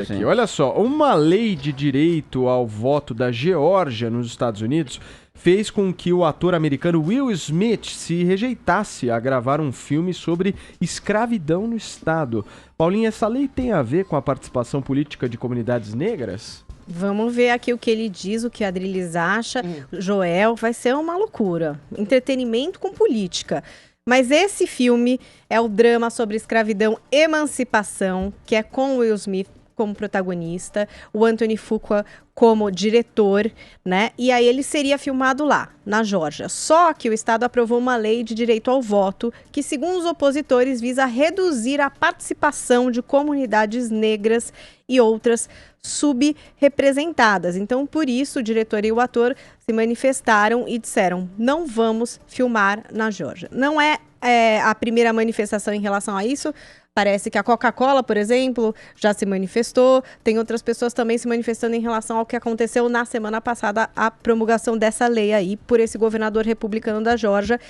Aqui, olha só, uma lei de direito ao voto da Geórgia nos Estados Unidos fez com que o ator americano Will Smith se rejeitasse a gravar um filme sobre escravidão no estado. Paulinha, essa lei tem a ver com a participação política de comunidades negras? Vamos ver aqui o que ele diz, o que a Adriles acha. Joel, vai ser uma loucura. Entretenimento com política. Mas esse filme é o drama sobre escravidão e emancipação, que é com Will Smith como protagonista, o Anthony Fuqua como diretor, né? E aí ele seria filmado lá, na Geórgia. Só que o Estado aprovou uma lei de direito ao voto que, segundo os opositores, visa reduzir a participação de comunidades negras e outras subrepresentadas. Então, por isso, o diretor e o ator se manifestaram e disseram: não vamos filmar na Geórgia. Não é a primeira manifestação em relação a isso. Parece que a Coca-Cola, por exemplo, já se manifestou. Tem outras pessoas também se manifestando em relação ao que aconteceu na semana passada, a promulgação dessa lei aí por esse governador republicano da Geórgia.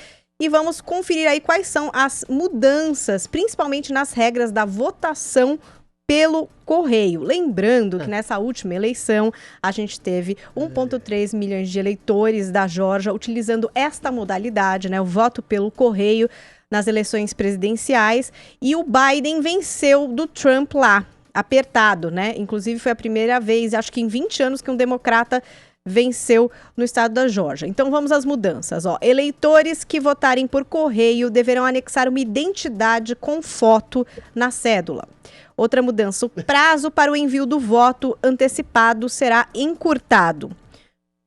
E vamos conferir aí quais são as mudanças, principalmente nas regras da votação pelo correio. Lembrando que nessa última eleição a gente teve 1,3 milhões de eleitores da Geórgia utilizando esta modalidade, né, o voto pelo correio, nas eleições presidenciais, e o Biden venceu do Trump lá, apertado, né? Inclusive foi a primeira vez, acho que em 20 anos, que um democrata venceu no estado da Geórgia. Então vamos às mudanças. Eleitores que votarem por correio deverão anexar uma identidade com foto na cédula. Outra mudança, o prazo para o envio do voto antecipado será encurtado.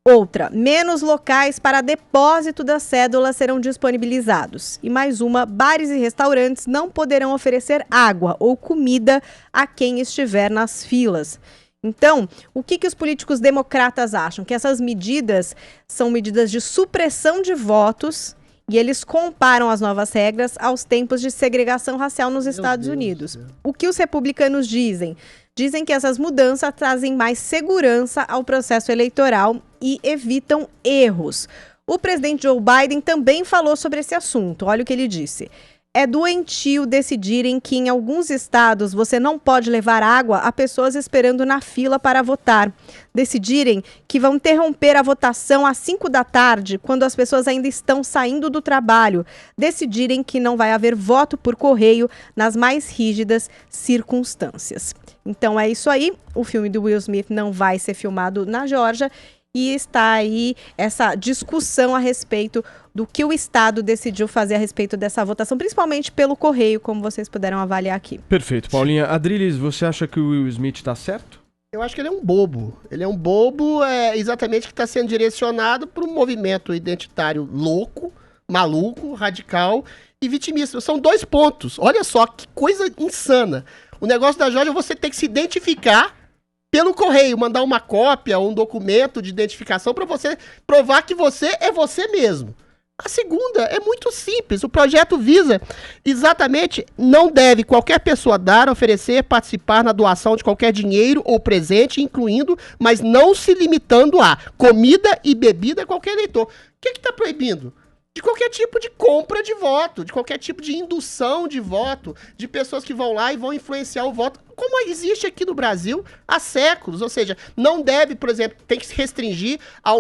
Outra, menos locais para depósito das cédulas serão disponibilizados. E mais uma, bares e restaurantes não poderão oferecer água ou comida a quem estiver nas filas. Então, o que os políticos democratas acham? Que essas medidas são medidas de supressão de votos e eles comparam as novas regras aos tempos de segregação racial nos Estados Unidos. O que os republicanos dizem? Dizem que essas mudanças trazem mais segurança ao processo eleitoral e evitam erros. O presidente Joe Biden também falou sobre esse assunto. Olha o que ele disse. É doentio decidirem que em alguns estados você não pode levar água a pessoas esperando na fila para votar. Decidirem que vão interromper a votação às 5 da tarde, quando as pessoas ainda estão saindo do trabalho. Decidirem que não vai haver voto por correio nas mais rígidas circunstâncias. Então é isso aí. O filme do Will Smith não vai ser filmado na Geórgia. E está aí essa discussão a respeito do que o Estado decidiu fazer a respeito dessa votação, principalmente pelo correio, como vocês puderam avaliar aqui. Perfeito. Paulinha, Adriles, você acha que o Will Smith está certo? Eu acho que ele é um bobo. Ele é um bobo exatamente que está sendo direcionado para um movimento identitário louco, maluco, radical e vitimista. São 2 pontos. Olha só que coisa insana. O negócio da Geórgia é você ter que se identificar pelo correio, mandar uma cópia ou um documento de identificação para você provar que você é você mesmo. A segunda é muito simples. O projeto visa exatamente: não deve qualquer pessoa dar, oferecer, participar na doação de qualquer dinheiro ou presente, incluindo, mas não se limitando a comida e bebida a qualquer eleitor. O que está proibindo? De qualquer tipo de compra de voto, de qualquer tipo de indução de voto, de pessoas que vão lá e vão influenciar o voto, como existe aqui no Brasil há séculos. Ou seja, não deve, por exemplo, tem que se restringir a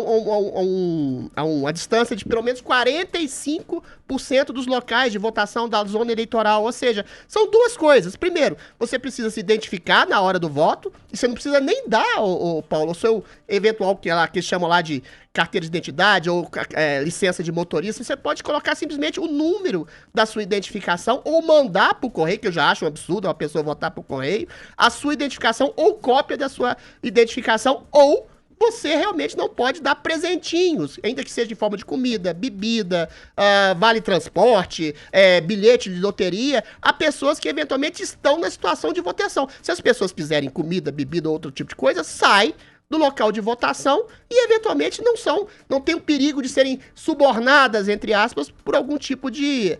uma distância de pelo menos 45% dos locais de votação da zona eleitoral. Ou seja, são 2 coisas. Primeiro, você precisa se identificar na hora do voto, e você não precisa nem dar, Paulo, o seu eventual, que eles chamam lá de carteira de identidade ou licença de motorista. Você pode colocar simplesmente o número da sua identificação ou mandar por correio, que eu já acho um absurdo uma pessoa votar por correio, a sua identificação ou cópia da sua identificação, ou você realmente não pode dar presentinhos, ainda que seja de forma de comida, bebida, vale transporte, bilhete de loteria, a pessoas que eventualmente estão na situação de votação. Se as pessoas quiserem comida, bebida ou outro tipo de coisa, sai do local de votação e eventualmente não tem o perigo de serem subornadas, entre aspas, por algum tipo de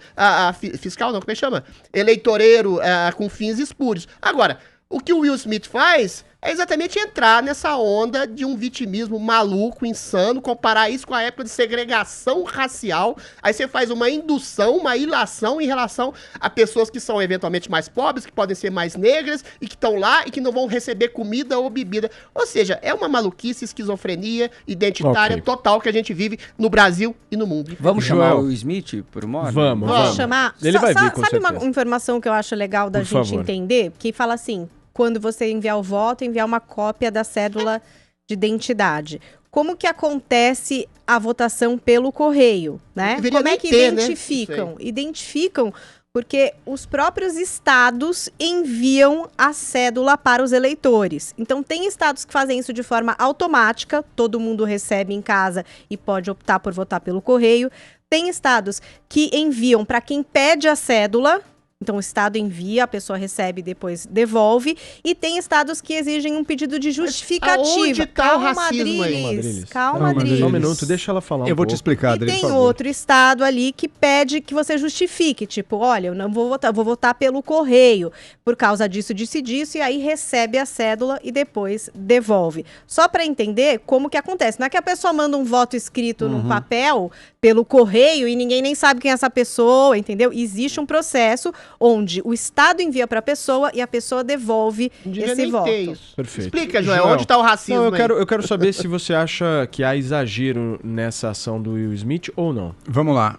fiscal, não, como é que chama? Eleitoreiro com fins espúrios. Agora, o que o Will Smith faz é exatamente entrar nessa onda de um vitimismo maluco, insano, comparar isso com a época de segregação racial. Aí você faz uma indução, uma ilação em relação a pessoas que são eventualmente mais pobres, que podem ser mais negras e que estão lá e que não vão receber comida ou bebida. Ou seja, é uma maluquice, esquizofrenia identitária total que a gente vive no Brasil e no mundo. Vamos chamar o Smith por uma hora? Vamos chamar. Ele vai vir, com sabe certeza. uma informação que eu acho legal da Por gente favor. entender? Que fala assim, quando você enviar o voto, enviar uma cópia da cédula de identidade. Como que acontece a votação pelo correio, né? Deveria Como é nem que ter, né? identificam? Identificam porque os próprios estados enviam a cédula para os eleitores. Então, tem estados que fazem isso de forma automática, todo mundo recebe em casa e pode optar por votar pelo correio. Tem estados que enviam para quem pede a cédula. Então, o estado envia, a pessoa recebe e depois devolve. E tem estados que exigem um pedido de justificativa. Aonde tá o racismo aí, Adriles. Não, Calma, mas Adriles. só um minuto, deixa ela falar Eu vou te pouco. explicar, E Adriles, tem por favor. outro estado ali que pede que você justifique. Tipo, olha, eu não vou votar, vou votar pelo correio. Por causa disso, disso e disso. E aí recebe a cédula e depois devolve. Só para entender como que acontece. Não é que a pessoa manda um voto escrito num papel pelo correio e ninguém nem sabe quem é essa pessoa, entendeu? Existe um processo onde o Estado envia para a pessoa e a pessoa devolve Não devia esse nem voto. ter isso. Perfeito. Explica, Joel, onde tá o racismo Não, aí? eu quero saber se você acha que há exagero nessa ação do Will Smith ou não. Vamos lá.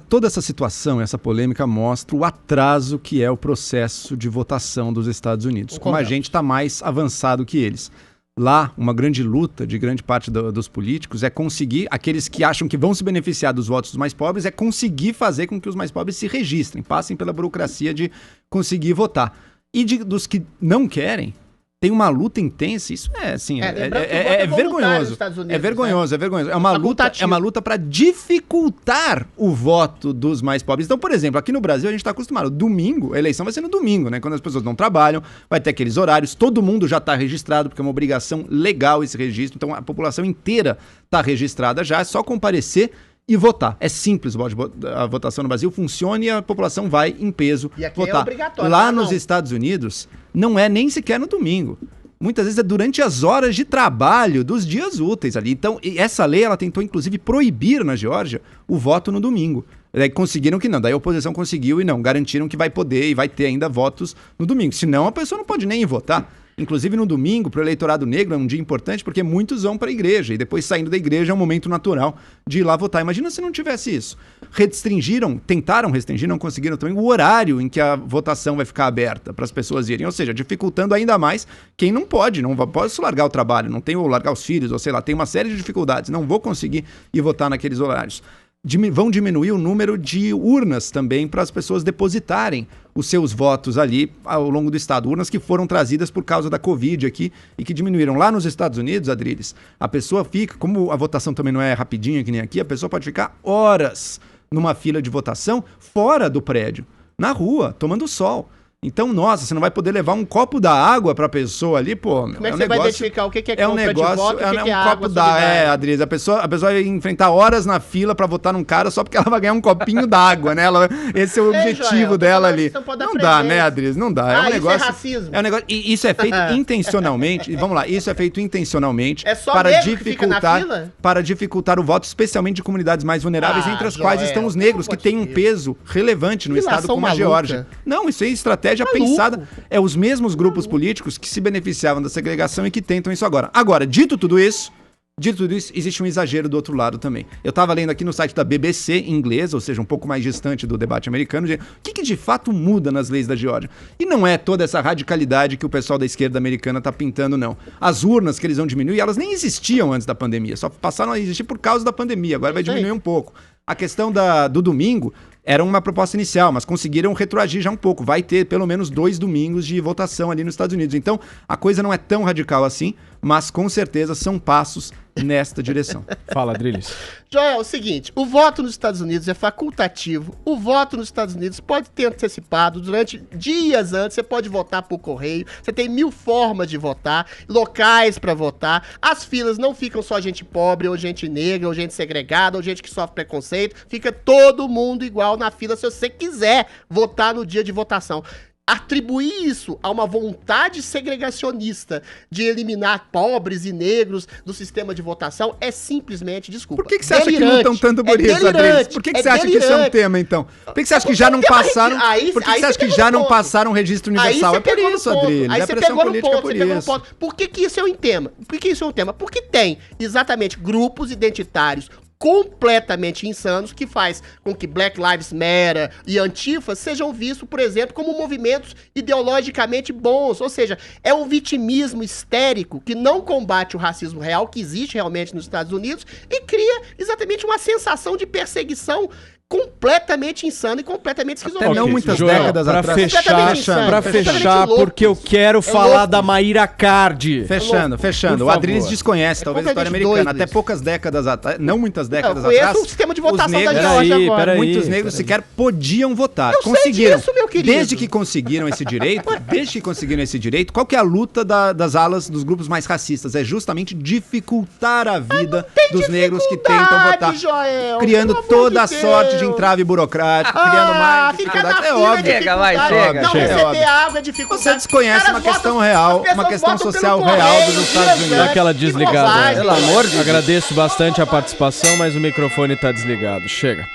Toda essa situação, essa polêmica mostra o atraso que é o processo de votação dos Estados Unidos. Como a gente está mais avançado que eles. Lá, uma grande luta de grande parte dos políticos é conseguir, aqueles que acham que vão se beneficiar dos votos dos mais pobres, é conseguir fazer com que os mais pobres se registrem, passem pela burocracia de conseguir votar. E dos que não querem, tem uma luta intensa, isso é assim, lembrando que o voto é é voluntário nos vergonhoso. Estados Unidos, É vergonhoso, é vergonhoso. É uma Facultativo. luta para dificultar o voto dos mais pobres. Então, por exemplo, aqui no Brasil a gente está acostumado, domingo, a eleição vai ser no domingo, né? Quando as pessoas não trabalham, vai ter aqueles horários, todo mundo já está registrado, porque é uma obrigação legal esse registro, então a população inteira está registrada já, é só comparecer e votar. É simples a votação no Brasil, funciona e a população vai em peso E aqui é votar. obrigatório, Lá lá nos não. Estados Unidos, não é nem sequer no domingo. Muitas vezes é durante as horas de trabalho dos dias úteis ali. Então, essa lei, ela tentou, inclusive, proibir na Geórgia o voto no domingo. Daí conseguiram que não, daí a oposição conseguiu e não, garantiram que vai poder e vai ter ainda votos no domingo. Senão, a pessoa não pode nem ir votar. Inclusive no domingo, para o eleitorado negro, é um dia importante porque muitos vão para a igreja e depois saindo da igreja é um momento natural de ir lá votar. Imagina se não tivesse isso. Tentaram restringir, não conseguiram também o horário em que a votação vai ficar aberta para as pessoas irem. Ou seja, dificultando ainda mais quem não pode largar o trabalho, não tem ou largar os filhos, ou sei lá, tem uma série de dificuldades, não vou conseguir ir votar naqueles horários. Vão diminuir o número de urnas também para as pessoas depositarem os seus votos ali ao longo do estado. Urnas que foram trazidas por causa da Covid aqui e que diminuíram. Lá nos Estados Unidos, Adriles, a pessoa fica, como a votação também não é rapidinha que nem aqui, a pessoa pode ficar horas numa fila de votação fora do prédio, na rua, tomando sol. Então, nossa, você não vai poder levar um copo da água pra pessoa ali, pô. Como é que você vai identificar o que é É um compra negócio, de voto e o que é um água copo da. solidária? Adriles, a pessoa vai enfrentar horas na fila pra votar num cara só porque ela vai ganhar um copinho d'água, né? Esse é o objetivo Joel, dela você ali. não pode dar Não dá, presente. né, Adriles? Não dá. É um Isso negócio. é racismo. É um negócio. E isso é feito intencionalmente. E vamos lá, isso é feito intencionalmente É só para negro que fica na fila? dificultar o voto, especialmente de comunidades mais vulneráveis, entre as quais Joel, estão os negros, que pelo têm um amor de Deus. peso relevante no estado Ilação como a maluca. Geórgia. Não, isso é estratégia Maluco. pensada. É os mesmos grupos políticos que se beneficiavam da segregação e que tentam isso agora. Agora, dito tudo isso, existe um exagero do outro lado também. Eu estava lendo aqui no site da BBC em inglês, ou seja, um pouco mais distante do debate americano, o que de fato muda nas leis da Geórgia. E não é toda essa radicalidade que o pessoal da esquerda americana está pintando, não. As urnas que eles vão diminuir, elas nem existiam antes da pandemia, só passaram a existir por causa da pandemia, agora vai diminuir um pouco. A questão do domingo era uma proposta inicial, mas conseguiram retroagir já um pouco. Vai ter pelo menos 2 domingos de votação ali nos Estados Unidos. Então, a coisa não é tão radical assim, mas com certeza são passos nesta direção. Fala, Adriles. Joel, é o seguinte, o voto nos Estados Unidos é facultativo, o voto nos Estados Unidos pode ter antecipado durante dias antes, você pode votar por correio, você tem 1000 formas de votar, locais pra votar, as filas não ficam só gente pobre, ou gente negra, ou gente segregada, ou gente que sofre preconceito, fica todo mundo igual na fila se você quiser votar no dia de votação. atribuir isso a uma vontade segregacionista de eliminar pobres e negros do sistema de votação é simplesmente, desculpa, Por que você acha que lutam tanto por isso, Adriles? Por que você acha que isso é um tema, então? Por que você acha que já não passaram... Por que você acha que já não passaram o registro universal? É por isso, Adriles. Aí É você pressão pegou no política ponto, por você pegou no isso. ponto. Por que isso é um tema? Por que isso é um tema? Porque tem exatamente grupos identitários completamente insanos que faz com que Black Lives Matter e Antifa sejam vistos, por exemplo, como movimentos ideologicamente bons, ou seja, é um vitimismo histérico que não combate o racismo real que existe realmente nos Estados Unidos e cria exatamente uma sensação de perseguição completamente insana e completamente esquizofrênica. Até não muitas Joel, décadas pra atrás. fechar, Completamente insano, pra completamente fechar, louco. porque eu quero falar louco. da Mayra Card. Fechando. Por O Adriles favor. desconhece, talvez, a história completamente americana. doido Até isso. poucas décadas atrás, não muitas décadas Eu conheço atrás, o sistema de os votação da negros- Geórgia Peraí, agora. peraí. muitos negros sequer podiam votar. Eu sei disso, meu querido. Desde que conseguiram esse direito, qual que é a luta das alas dos grupos mais racistas? É justamente dificultar a vida dos negros que tentam votar. Joel, Criando pelo amor toda a de sorte de Deus. entrave burocrático, criando mais ficar dificuldade. na É fila óbvio. é Chega, vai, dificuldade. chega, Não chega. É receber óbvio. água é dificuldade. Você desconhece Os caras uma questão votam- real, as pessoas uma questão votam pelo social correio, real dos Estados dias Unidos. Dá aquela Que desligada. bobagem. Pelo amor de Deus. Agradeço bastante a participação, mas o microfone tá desligado. Chega.